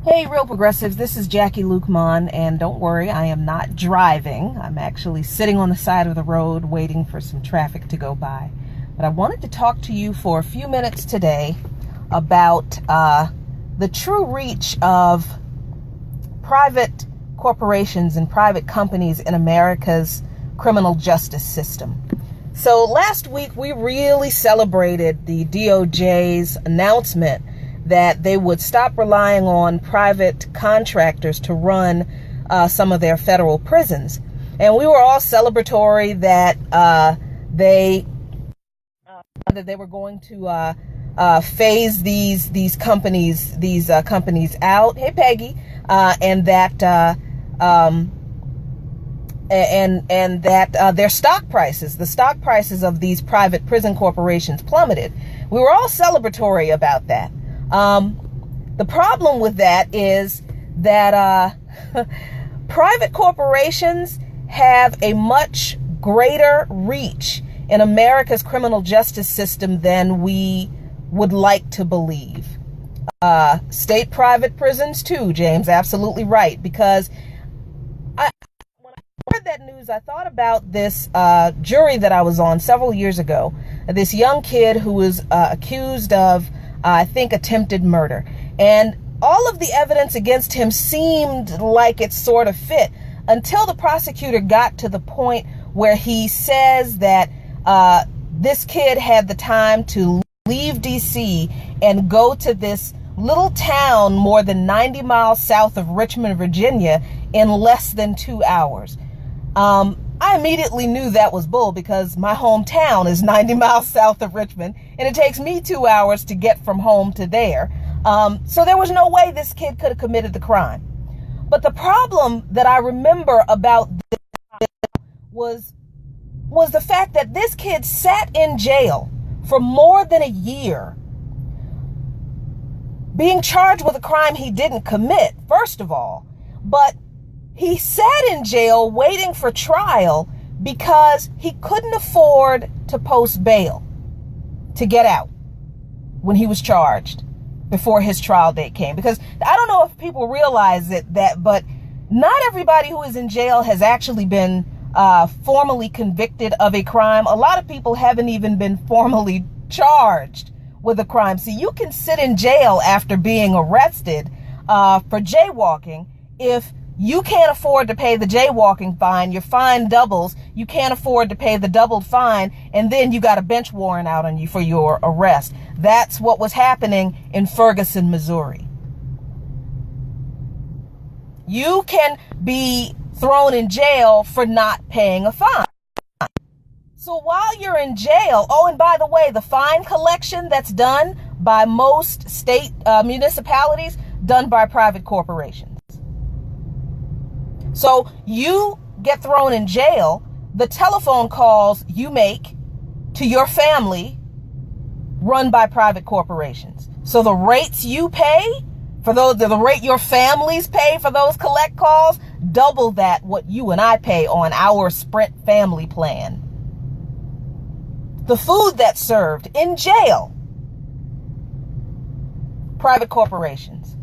Hey, real progressives, this is Jackie Luqman, and don't worry, I am not driving. I'm actually sitting on the side of the road waiting for some traffic to go by. But I wanted to talk to you for a few minutes today about the true reach of private corporations and private companies in America's criminal justice system. So last week, we really celebrated the DOJ's announcement that they would stop relying on private contractors to run some of their federal prisons. And we were all celebratory that they were going to phase these companies out. Hey, Peggy, and that their stock prices, the stock prices of these private prison corporations plummeted. We were all celebratory about that. The problem with that is that private corporations have a much greater reach in America's criminal justice system than we would like to believe. State private prisons too, James, absolutely right. Because when I heard that news, I thought about this jury that I was on several years ago. This young kid who was accused of I think attempted murder. And all of the evidence against him seemed like it sort of fit until the prosecutor got to the point where he says that this kid had the time to leave D.C. and go to this little town more than 90 miles south of Richmond, Virginia in less than 2 hours. I immediately knew that was bull because my hometown is 90 miles south of Richmond and it takes me 2 hours to get from home to there. So there was no way this kid could have committed the crime. But the problem that I remember about this was the fact that this kid sat in jail for more than a year being charged with a crime he didn't commit, first of all. But he sat in jail waiting for trial because he couldn't afford to post bail to get out when he was charged before his trial date came. Because I don't know if people realize but not everybody who is in jail has actually been formally convicted of a crime. A lot of people haven't even been formally charged with a crime. So you can sit in jail after being arrested for jaywalking if you can't afford to pay the jaywalking fine, your fine doubles, you can't afford to pay the doubled fine, and then you got a bench warrant out on you for your arrest. That's what was happening in Ferguson, Missouri. You can be thrown in jail for not paying a fine. So while you're in jail, oh, and by the way, the fine collection that's done by most state municipalities, done by private corporations. So you get thrown in jail, the telephone calls you make to your family run by private corporations. So the rates you pay for those, the rate your families pay for those collect calls, double that what you and I pay on our Sprint family plan. The food that's served in jail, private corporations.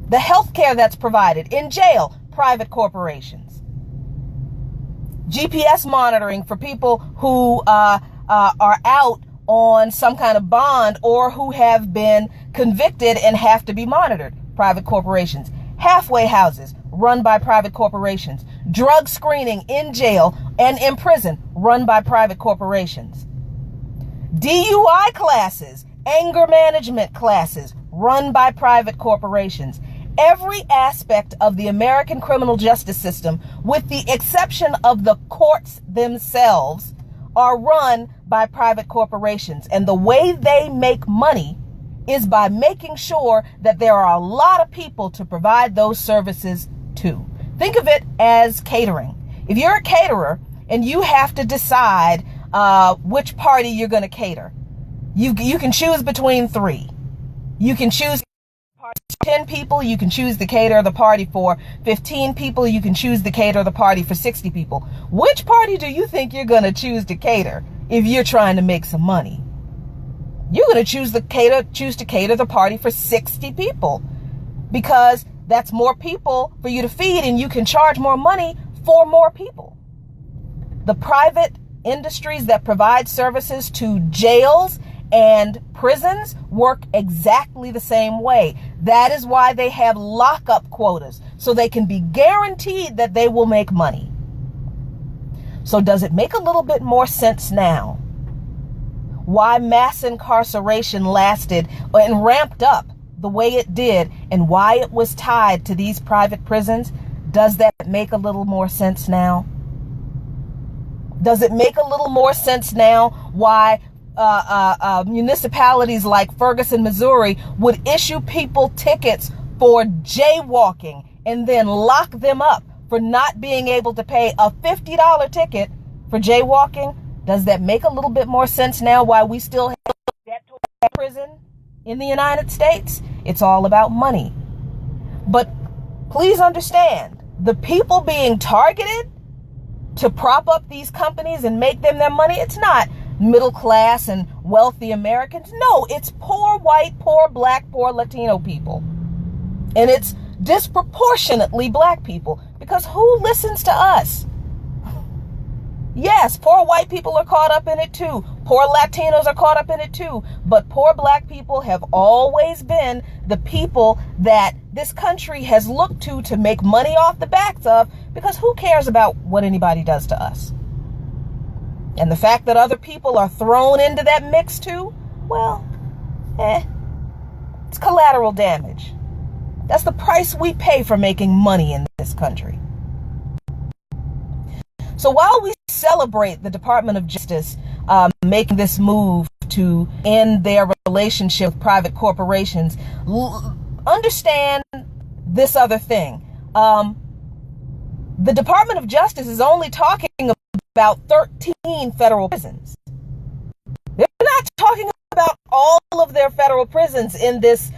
The health care that's provided in jail, private corporations. GPS monitoring for people who are out on some kind of bond or who have been convicted and have to be monitored, private corporations. Halfway houses run by private corporations. Drug screening in jail and in prison run by private corporations. DUI classes, anger management classes run by private corporations. Every aspect of the American criminal justice system, with the exception of the courts themselves, are run by private corporations. And the way they make money is by making sure that there are a lot of people to provide those services to. Think of it as catering. If you're a caterer and you have to decide which party you're going to cater, you can choose between three. You can choose 10 people, you can choose to cater the party for 15 people, you can choose to cater the party for 60 people. Which party do you think you're going to choose to cater if you're trying to make some money? You're going to choose to cater the party for 60 people. because that's more people for you to feed and you can charge more money for more people. The private industries that provide services to jails and prisons work exactly the same way. That is why they have lockup quotas, so they can be guaranteed that they will make money. So does it make a little bit more sense now why mass incarceration lasted and ramped up the way it did and why it was tied to these private prisons? Does that make a little more sense now? Does it make a little more sense now why municipalities like Ferguson, Missouri would issue people tickets for jaywalking and then lock them up for not being able to pay a $50 ticket for jaywalking? Does that make a little bit more sense now why we still have debt to prison in the United States? It's all about money. But please understand, the people being targeted to prop up these companies and make them their money, it's not middle class and wealthy Americans. No, it's poor white, poor black, poor Latino people. And it's disproportionately black people, because who listens to us? Yes, poor white people are caught up in it too. Poor Latinos are caught up in it too. But poor black people have always been the people that this country has looked to make money off the backs of, because who cares about what anybody does to us? And the fact that other people are thrown into that mix too, well, it's collateral damage. That's the price we pay for making money in this country. So while we celebrate the Department of Justice making this move to end their relationship with private corporations, understand this other thing. The Department of Justice is only talking about 13 federal prisons. They're not talking about all of their federal prisons in this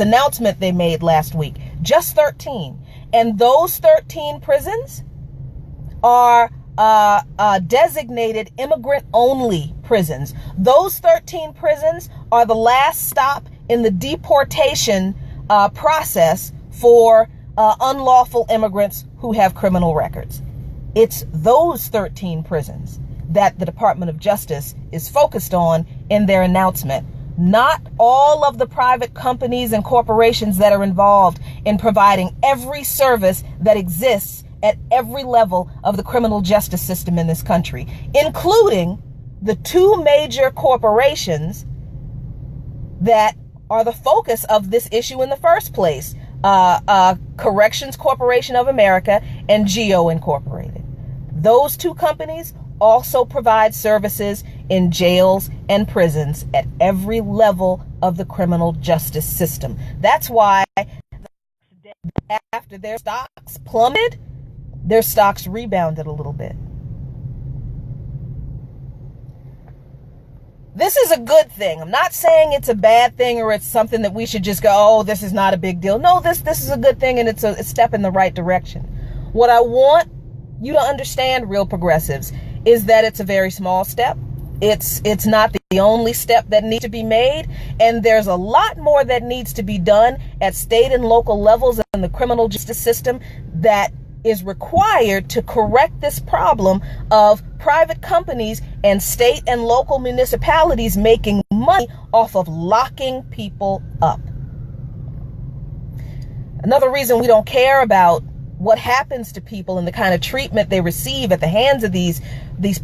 announcement they made last week. Just 13. And those 13 prisons are designated immigrant-only prisons. Those 13 prisons are the last stop in the deportation process for unlawful immigrants who have criminal records. It's those 13 prisons that the Department of Justice is focused on in their announcement. Not all of the private companies and corporations that are involved in providing every service that exists at every level of the criminal justice system in this country, including the two major corporations that are the focus of this issue in the first place, Corrections Corporation of America and Geo Incorporated. Those two companies also provide services in jails and prisons at every level of the criminal justice system. That's why after their stocks plummeted, their stocks rebounded a little bit. This is a good thing. I'm not saying it's a bad thing or it's something that we should just go, oh, this is not a big deal. No, this is a good thing, and it's a step in the right direction. What I want you to understand, real progressives, is that it's a very small step. It's not the only step that needs to be made, and there's a lot more that needs to be done at state and local levels in the criminal justice system that is required to correct this problem of private companies and state and local municipalities making money off of locking people up. Another reason we don't care about what happens to people and the kind of treatment they receive at the hands of these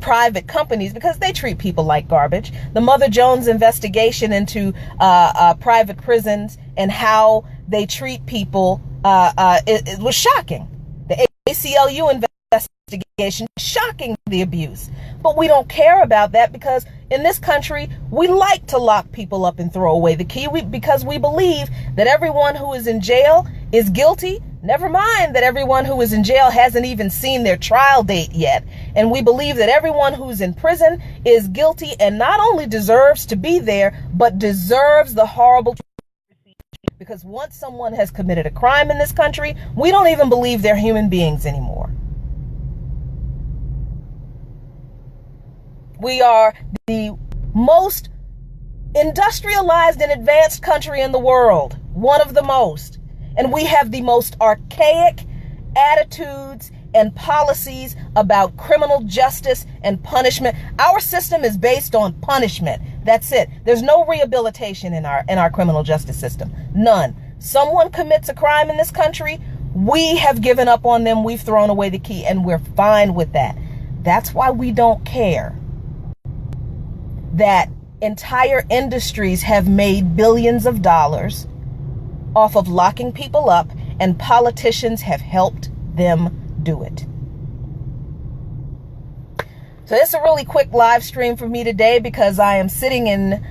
private companies, because they treat people like garbage. The Mother Jones investigation into private prisons and how they treat people it was shocking. The ACLU investigation, shocking the abuse. But we don't care about that, because in this country, we like to lock people up and throw away the key because we believe that everyone who is in jail is guilty. Never mind that everyone who is in jail hasn't even seen their trial date yet. And we believe that everyone who's in prison is guilty and not only deserves to be there, but deserves the horrible treatment. Because once someone has committed a crime in this country, we don't even believe they're human beings anymore. We are the most industrialized and advanced country in the world. One of the most. And we have the most archaic attitudes and policies about criminal justice and punishment. Our system is based on punishment. That's it. There's no rehabilitation in our criminal justice system. None. Someone commits a crime in this country, we have given up on them, we've thrown away the key, and we're fine with that. That's why we don't care that entire industries have made billions of dollars off of locking people up, and politicians have helped them do it. So it's a really quick live stream for me today because I am sitting in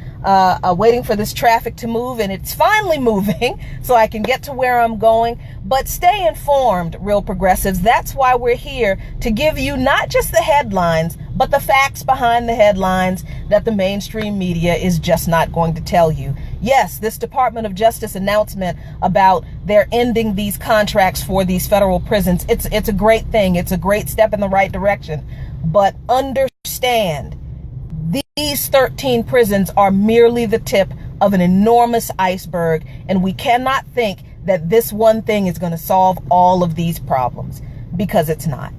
waiting for this traffic to move, and it's finally moving so I can get to where I'm going. But stay informed, real progressives. That's why we're here, to give you not just the headlines, but the facts behind the headlines that the mainstream media is just not going to tell you. Yes, this Department of Justice announcement about their ending these contracts for these federal prisons, it's a great thing. It's a great step in the right direction. But understand, these 13 prisons are merely the tip of an enormous iceberg, and we cannot think that this one thing is going to solve all of these problems, because it's not.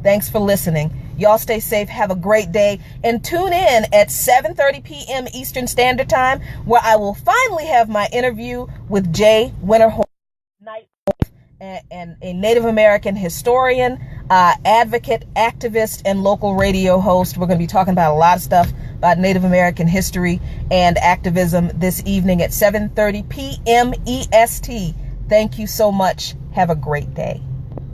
Thanks for listening. Y'all stay safe. Have a great day. And tune in at 7:30 p.m. Eastern Standard Time, where I will finally have my interview with Jay Winterhorn, and a Native American historian, advocate, activist, and local radio host. We're going to be talking about a lot of stuff about Native American history and activism this evening at 7:30 p.m. EST. Thank you so much. Have a great day.